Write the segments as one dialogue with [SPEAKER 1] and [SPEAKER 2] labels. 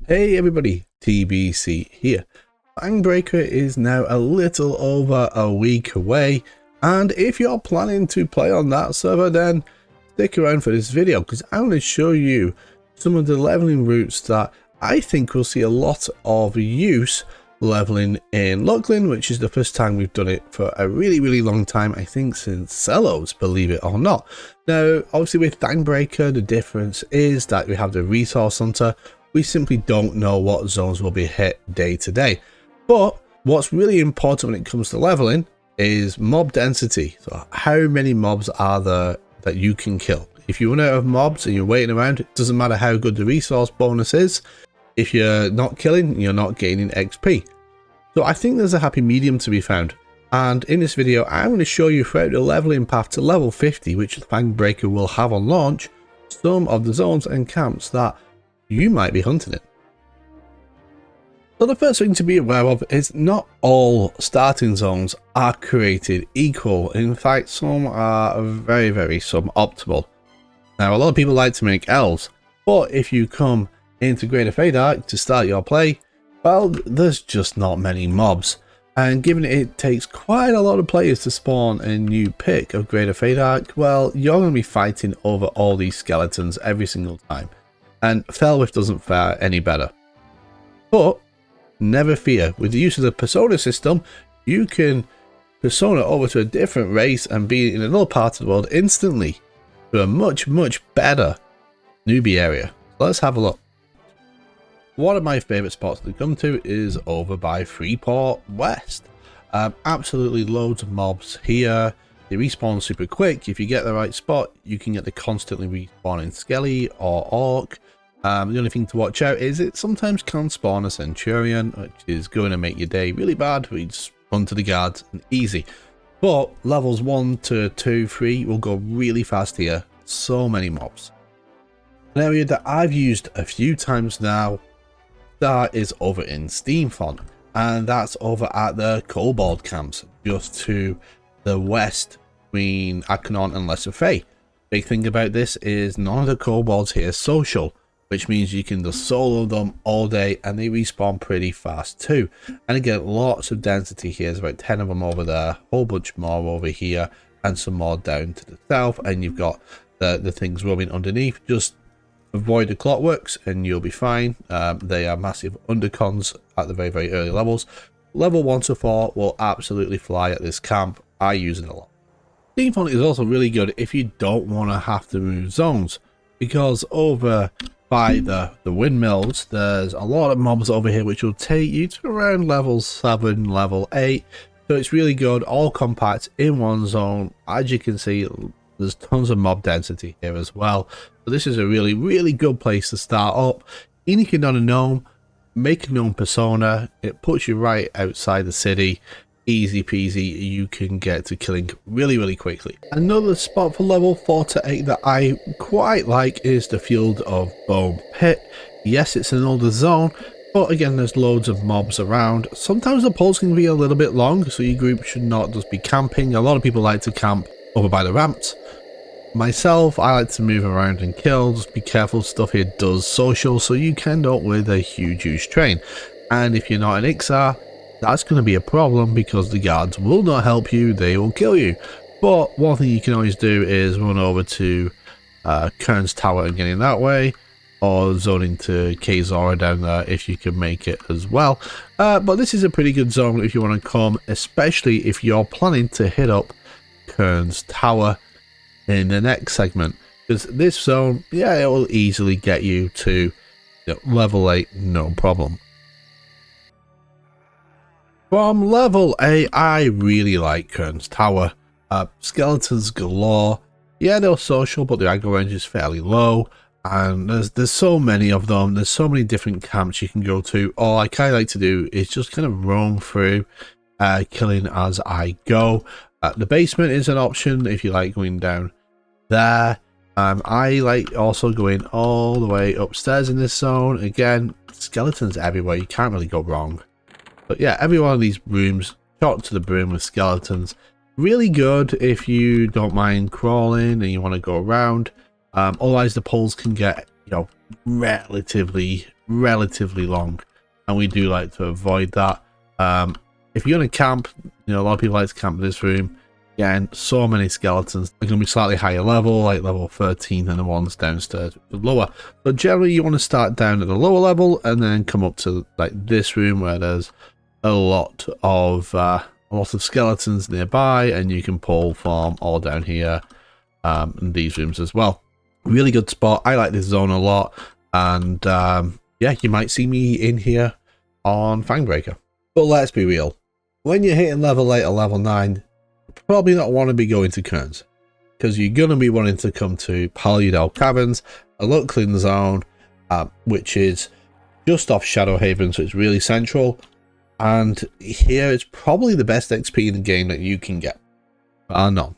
[SPEAKER 1] Hey everybody, TBC here. Fangbreaker is now a little over a week away, and if you're planning to play on that server, then stick around for this video because I'm going to show you some of the leveling routes that I think will see a lot of use leveling in Lochlin, which is the first time we've done it for a really long time, I think since Celos, believe it or not. Now obviously with Fangbreaker the difference is that we have the resource hunter. We simply don't know what zones will be hit day to day. But what's really important when it comes to leveling is mob density. So how many mobs are there that you can kill? If you run out of mobs and you're waiting around, it doesn't matter how good the resource bonus is. If you're not killing, you're not gaining XP. So I think there's a happy medium to be found. And in this video, I'm going to show you throughout the leveling path to level 50, which Fangbreaker will have on launch, some of the zones and camps that you might be hunting it. So the first thing to be aware of is not all starting zones are created equal. In fact, some are very suboptimal. Now a lot of people like to make elves, but if you come into Greater Feydark to start your play, well, there's just not many mobs. And given it takes quite a lot of players to spawn a new pick of Greater Feydark, well, you're going to be fighting over all these skeletons every single time. And Felwith doesn't fare any better. But never fear, with the use of the persona system, you can persona over to a different race and be in another part of the world instantly to a much better newbie area. So let's have a look. One of my favourite spots to come to is over by Freeport West. Absolutely loads of mobs here. They respawn super quick. If you get the right spot, you can get the constantly respawning Skelly or Orc. The only thing to watch out is it sometimes can spawn a Centurion, which is going to make your day really bad. We just run to the guards and easy. But levels 1 to 2, 3 will go really fast here. So many mobs. An area that I've used a few times now, that is over in Steamfont, and that's over at the Kobold camps, just to the west between Akanon and Lesser Fey. Big thing about this is none of the kobolds here is social, which means you can just solo them all day and they respawn pretty fast too. And again, lots of density here. There's about 10 of them over there, a whole bunch more over here, and some more down to the south. And you've got the things roaming underneath. Just avoid the clockworks and you'll be fine. They are massive undercons at the very early levels. Level 1 to 4 will absolutely fly at this camp. I use it a lot. Steamfont is also really good if you don't want to have to move zones, because over by the windmills there's a lot of mobs over here which will take you to around level 7, level 8. So it's really good, all compact in one zone. As you can see, there's tons of mob density here as well. So this is a really good place to start up. Unique on a gnome, make a gnome persona. It puts you right outside the city. Easy peasy, you can get to killing really quickly. Another spot for level 4 to 8 that I quite like is the Field of Bone Pit. Yes, it's an older zone, but again there's loads of mobs around. Sometimes the poles can be a little bit long, so your group should not just be camping. A lot of people like to camp over by the ramps. Myself, I like to move around and kill. Just be careful, stuff here does social, so you can end up with a huge train. And if you're not an Ixar, that's going to be a problem because the guards will not help you, they will kill you. But one thing you can always do is run over to Kern's tower and get in that way, or zone into K-Zora down there if you can make it as well. But this is a pretty good zone if you want to come, especially if you're planning to hit up Kern's tower in the next segment, because this zone, yeah, it will easily get you to level 8, no problem. From level 8, I really like Kern's tower. Skeletons galore. Yeah, they're social, but the aggro range is fairly low, and there's so many of them. There's so many different camps you can go to. All I kind of like to do is just kind of roam through, killing as I go. The basement is an option if you like going down there. I like also going all the way upstairs in this zone. Again, skeletons everywhere, you can't really go wrong. But yeah, every one of these rooms shot to the brim with skeletons. Really good if you don't mind crawling and you want to go around. Otherwise the poles can get, relatively relatively long, and we do like to avoid that. If you're going to camp, you know, a lot of people like to camp in this room. Again, so many skeletons. They're going to be slightly higher level, like level 13 than the ones downstairs, which are lower. But generally, you want to start down at the lower level and then come up to like this room where there's a lot of skeletons nearby, and you can pull from all down here in these rooms as well. Really good spot. I like this zone a lot, and yeah, you might see me in here on Fangbreaker. But let's be real, when you're hitting level 8 or level 9, probably not want to be going to Kurns, because you're going to be wanting to come to Paludal Caverns, a Looking zone, which is just off Shadowhaven, so it's really central. And here is probably the best XP in the game that you can get, bar none.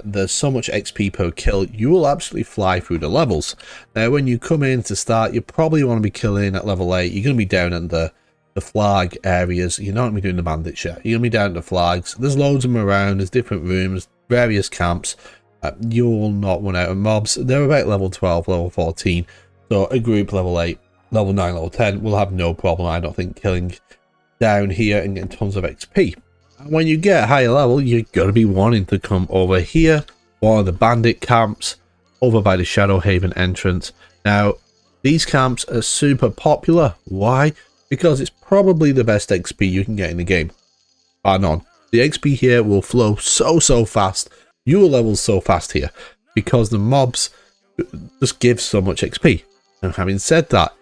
[SPEAKER 1] There's so much XP per kill, you will absolutely fly through the levels. Now, when you come in to start, you probably want to be killing at level 8. You're going to be down in the flag areas. You're not going to be doing the bandits yet. You're going to be down at the flags. There's loads of them around. There's different rooms, various camps. You will not run out of mobs. They're about level 12, level 14. So a group level 8, level 9, level 10 will have no problem, I don't think, killing down here and getting tons of XP. And when you get a higher level, you're going to be wanting to come over here, one of the bandit camps, over by the Shadowhaven entrance. Now, these camps are super popular. Why? Because it's probably the best XP you can get in the game, bar none. The XP here will flow so fast. You will level so fast here because the mobs just give so much XP. Now, having said that,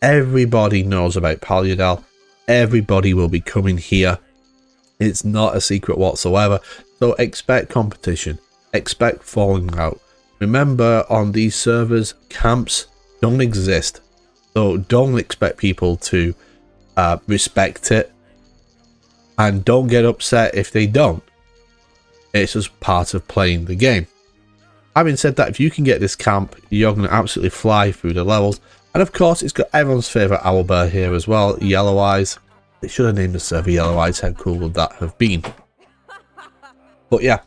[SPEAKER 1] everybody knows about Paladal. Everybody will be coming here. It's not a secret whatsoever. So expect competition. Expect falling out. Remember, on these servers, camps don't exist. So don't expect people to respect it, and don't get upset if they don't. It's just part of playing the game. Having said that, if you can get this camp, you're going to absolutely fly through the levels. And of course, it's got everyone's favourite owlbear here as well, Yellow Eyes. They should have named the server Yellow Eyes. How cool would that have been? But yeah,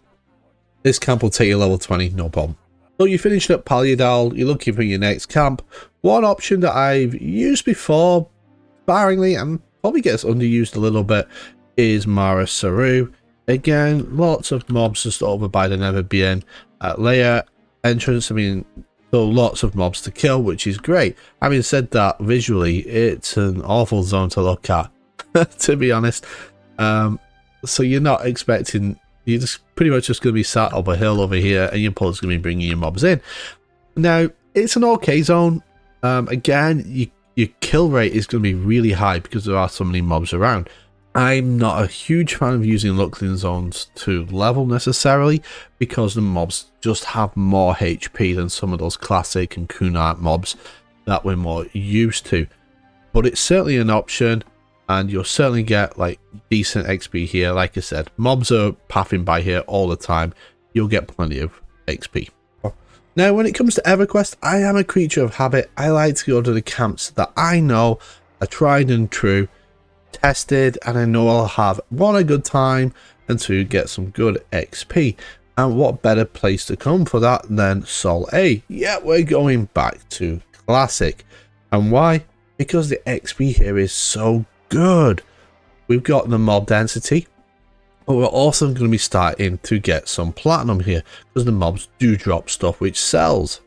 [SPEAKER 1] this camp will take you level 20, no problem. So you finished up Paladal, you're looking for your next camp. One option that I've used before, sparingly, and probably gets underused a little bit, is Mara Saru. Again, lots of mobs just over by the Nagafens Liar entrance. I mean, so lots of mobs to kill, which is great. Having said that, visually, it's an awful zone to look at, to be honest. So you're not expecting, you're just pretty much just going to be sat up a hill over here, and your opponent's going to be bringing your mobs in. Now, it's an okay zone. Again, your kill rate is going to be really high because there are so many mobs around. I'm not a huge fan of using Looking zones to level necessarily, because the mobs just have more HP than some of those classic and kunite mobs that we're more used to. But it's certainly an option, and you'll certainly get like decent XP here. Like I said, mobs are pathing by here all the time. You'll get plenty of XP. Now, when it comes to EverQuest, I am a creature of habit. I like to go to the camps that I know are tried and true, tested, and I know I'll have, one, a good time, and two, get some good XP. And what better place to come for that than Sol A? Yeah, we're going back to Classic. And why? Because the XP here is so good. We've got the mob density, but we're also going to be starting to get some platinum here, because the mobs do drop stuff which sells.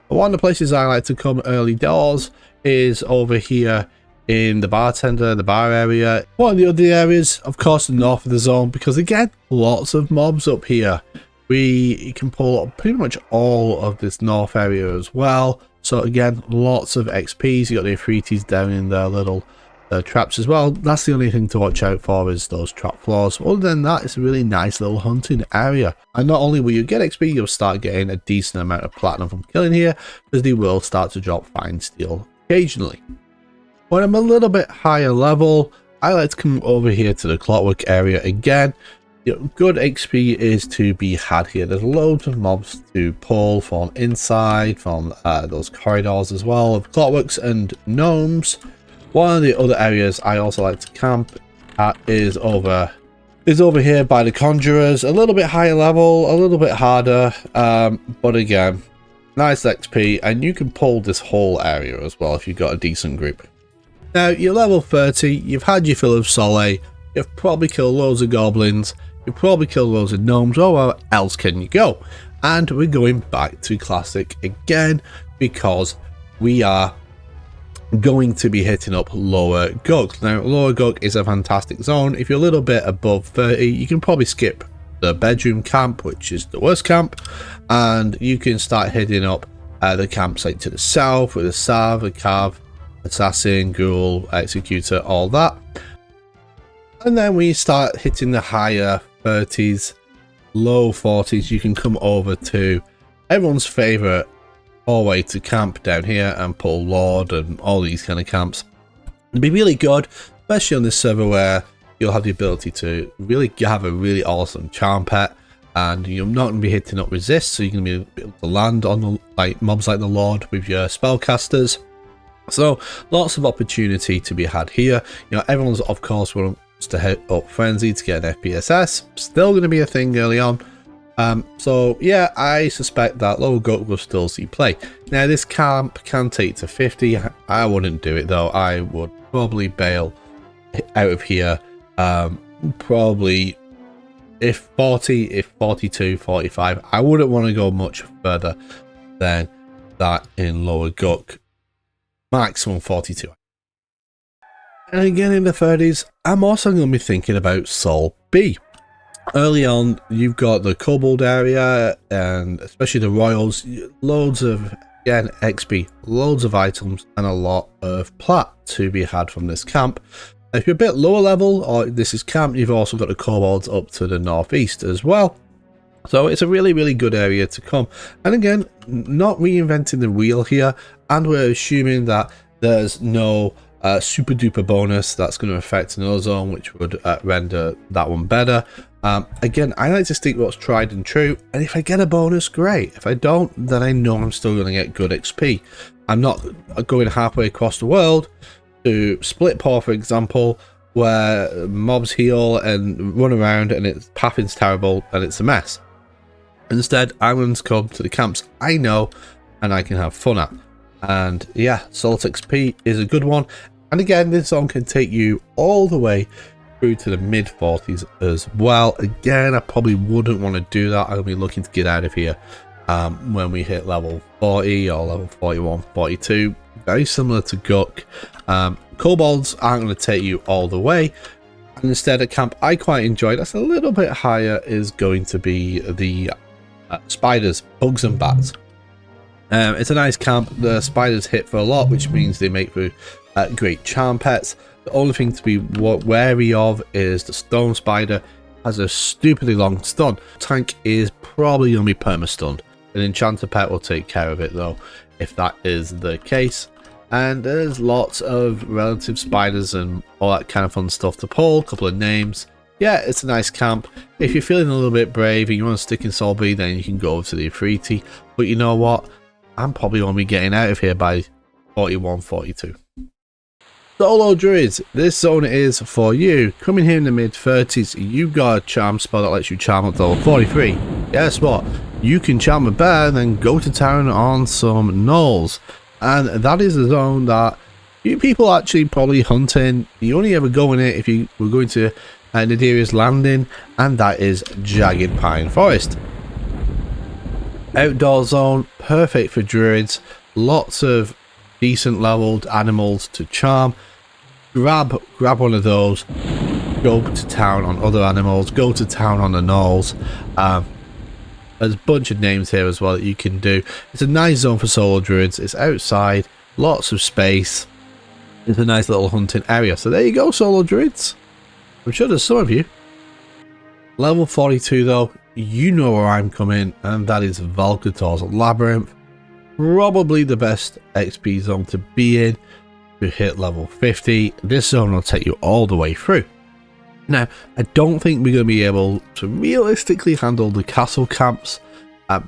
[SPEAKER 1] And one of the places I like to come early doors is over here in the bar area. One of the other areas, of course, the north of the zone, because again, lots of mobs up here. We can pull up pretty much all of this north area as well. So again, lots of XPs. You got the Ifritis down in their little traps as well. That's the only thing to watch out for, is those trap floors. Other than that, it's a really nice little hunting area. And not only will you get XP, you'll start getting a decent amount of platinum from killing here, because they will start to drop fine steel occasionally. When I'm a little bit higher level, I like to come over here to the clockwork area again. You know, good XP is to be had here. There's loads of mobs to pull from inside, from those corridors as well, of clockworks and gnomes. One of the other areas I also like to camp at is over here by the conjurers. A little bit higher level, a little bit harder, but again, nice XP, and you can pull this whole area as well if you've got a decent group. Now, you're level 30, you've had your fill of Sol A, you've probably killed loads of goblins, you've probably killed loads of gnomes, or where else can you go? And we're going back to Classic again, because we are going to be hitting up Lower Guck. Now, Lower Guck is a fantastic zone. If you're a little bit above 30, you can probably skip the bedroom camp, which is the worst camp, and you can start hitting up the campsite to the south with the Sav, the Cav, Assassin, Ghoul, Executor, all that. And then we start hitting the higher 30s, low 40s. You can come over to everyone's favorite hallway to camp down here and pull Lord and all these kind of camps. It'd be really good, especially on this server where you'll have the ability to really have a really awesome charm pet, and you're not going to be hitting up resist, so you're going to be able to land on the, mobs like the Lord with your spellcasters. So lots of opportunity to be had here. You know, everyone's of course wants to hit up Frenzy to get an FPSS. Still going to be a thing early on. So yeah, I suspect that Lower Guck will still see play. Now this camp can take to 50. I wouldn't do it though. I would probably bail out of here. Probably if 40, if 42, 45. I wouldn't want to go much further than that in Lower Guck. Maximum 42. And again in the 30s, I'm also going to be thinking about Sol B. Early on, you've got the Kobold area, and especially the Royals, loads of, again, XP, loads of items, and a lot of plat to be had from this camp. If you're a bit lower level, or this is camp, you've also got the Kobolds up to the northeast as well. So it's a really, really good area to come. And again, not reinventing the wheel here, and we're assuming that there's no super duper bonus that's going to affect another zone, which would render that one better. Again, I like to stick what's tried and true, and if I get a bonus, great. If I don't, then I know I'm still going to get good XP. I'm not going halfway across the world to Split Paw, for example, where mobs heal and run around and its pathing's terrible and it's a mess. Instead, I'm going to come to the camps I know and I can have fun at. And yeah, Salt XP is a good one. And again, this zone can take you all the way through to the mid 40s as well. Again, I probably wouldn't want to do that. I'll be looking to get out of here when we hit level 40 or level 41, 42. Very similar to Guck. Kobolds aren't going to take you all the way. And instead, a camp I quite enjoy that's a little bit higher is going to be the spiders, bugs and bats. It's a nice camp. The spiders hit for a lot, which means they make for great charm pets. The only thing to be wary of is the stone spider has a stupidly long stun. Tank is probably going to be perma-stunned. An enchanter pet will take care of it though, if that is the case. And there's lots of relative spiders and all that kind of fun stuff to pull. A couple of names. Yeah, it's a nice camp. If you're feeling a little bit brave and you want to stick in Sol B, then you can go over to the Afriti. But you know what? I'm probably going to be getting out of here by 41, 42. Solo Druids, this zone is for you. Coming here in the mid 30s, you've got a charm spell that lets you charm up to level 43. Guess what? You can charm a bear, then go to town on some gnolls. And that is a zone that you people actually probably hunting. You only ever go in it if you were going to Nadiria's Landing, and that is Jagged Pine Forest. Outdoor zone, perfect for druids. Lots of decent leveled animals to charm. Grab one of those. Go to town on other animals. Go to town on the gnolls. There's a bunch of names here as well that you can do. It's a nice zone for solo druids. It's outside, lots of space. It's a nice little hunting area. So there you go, solo druids. I'm sure there's some of you. Level 42 though, you know where I'm coming, and that is Velketor's Labyrinth. Probably the best XP zone to be in to hit level 50. This zone will take you all the way through. Now, I don't think we're going to be able to realistically handle the castle camps.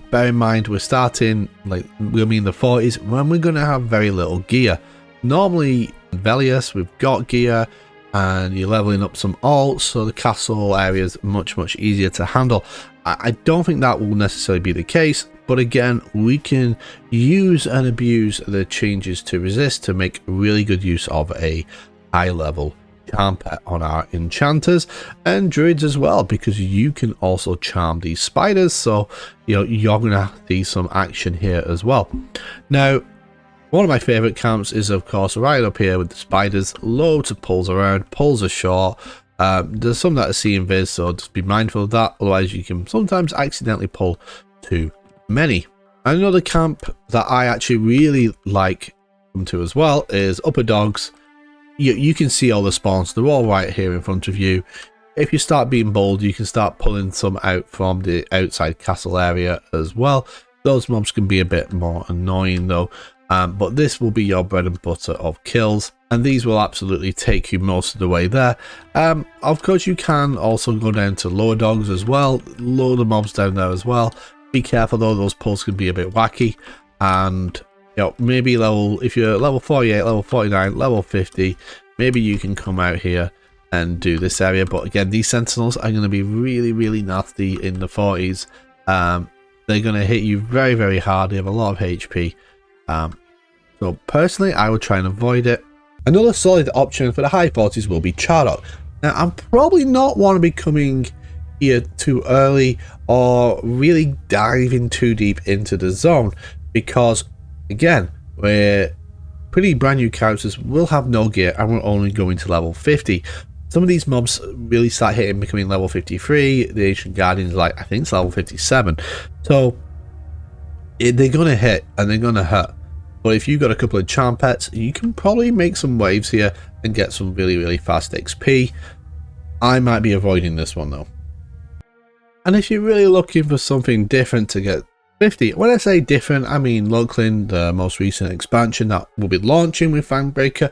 [SPEAKER 1] Bear in mind, we're starting, like, we'll be in the 40s when we're going to have very little gear. Normally, in Velius, we've got gear, and you're leveling up some alts, so the castle area is much easier to handle. I don't think that will necessarily be the case, but again, we can use and abuse the changes to resist to make really good use of a high level charm pet on our enchanters and druids as well, because you can also charm these spiders, so you know you're gonna see some action here as well. Now, one of my favorite camps is of course right up here with the spiders. Loads of pulls around, pulls are short. There's some that are seeing viz, so just be mindful of that, otherwise you can sometimes accidentally pull too many. Another camp that I actually really like come to as well is upper dogs. You can see all the spawns, they're all right here in front of you. If you start being bold, you can start pulling some out from the outside castle area as well. Those mobs can be a bit more annoying though, but this will be your bread and butter of kills, and these will absolutely take you most of the way there. Of course, you can also go down to lower dogs as well, load of mobs down there as well. Be careful though, those pulls can be a bit wacky, and you know, maybe if you're level 48, level 49, level 50, maybe you can come out here and do this area. But again, these sentinels are going to be really nasty in the 40s. They're going to hit you very hard. They have a lot of HP. So personally, I would try and avoid it. Another solid option for the high 40s will be Charlock. Now, I'm probably not want to be coming here too early or really diving too deep into the zone, because again, we're pretty brand new characters, we'll have no gear, and we're only going to level 50. Some of these mobs really start hitting, becoming level 53. The Ancient Guardians, like I think it's level 57. So they're gonna hit and they're gonna hurt. But if you've got a couple of charm pets, you can probably make some waves here and get some really fast XP. I might be avoiding this one though. And if you're really looking for something different to get 50, when I say different, I mean Locklin, the most recent expansion that will be launching with Fangbreaker.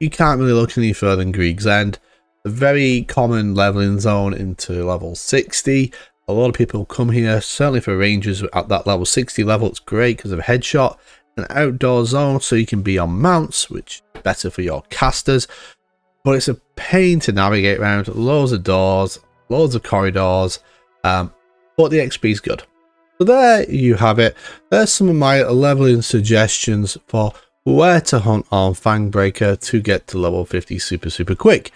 [SPEAKER 1] You can't really look any further than Grieg's End. A very common leveling zone into level 60. A lot of people come here, certainly for rangers at that level 60 level. It's great because of headshot. An outdoor zone, so you can be on mounts, which is better for your casters. But it's a pain to navigate around. Loads of doors, loads of corridors, but the XP is good. So there you have it. There's some of my leveling suggestions for where to hunt on Fangbreaker to get to level 50 super quick.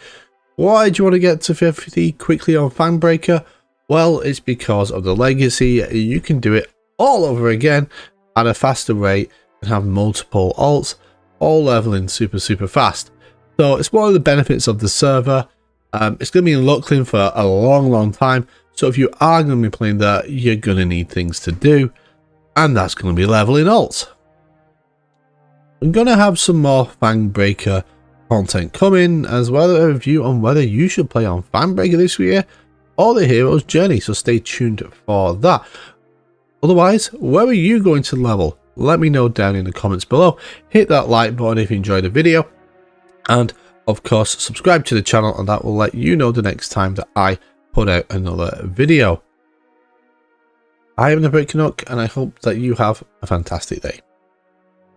[SPEAKER 1] Why do you want to get to 50 quickly on Fangbreaker? Well, it's because of the legacy. You can do it all over again at a faster rate and have multiple alts, all leveling super fast. So it's one of the benefits of the server. It's going to be in Locklin for a long time. So if you are going to be playing there, you're going to need things to do, and that's going to be leveling alts. I'm going to have some more Fangbreaker content coming, as well as a review on whether you should play on Fangbreaker this year or the hero's journey, so stay tuned for that. Otherwise, where are you going to level? Let me know down in the comments below. Hit that like button if you enjoyed the video, and of course subscribe to the channel, and that will let you know the next time that I put out another video. I am EverQuest's, and I hope that you have a fantastic day.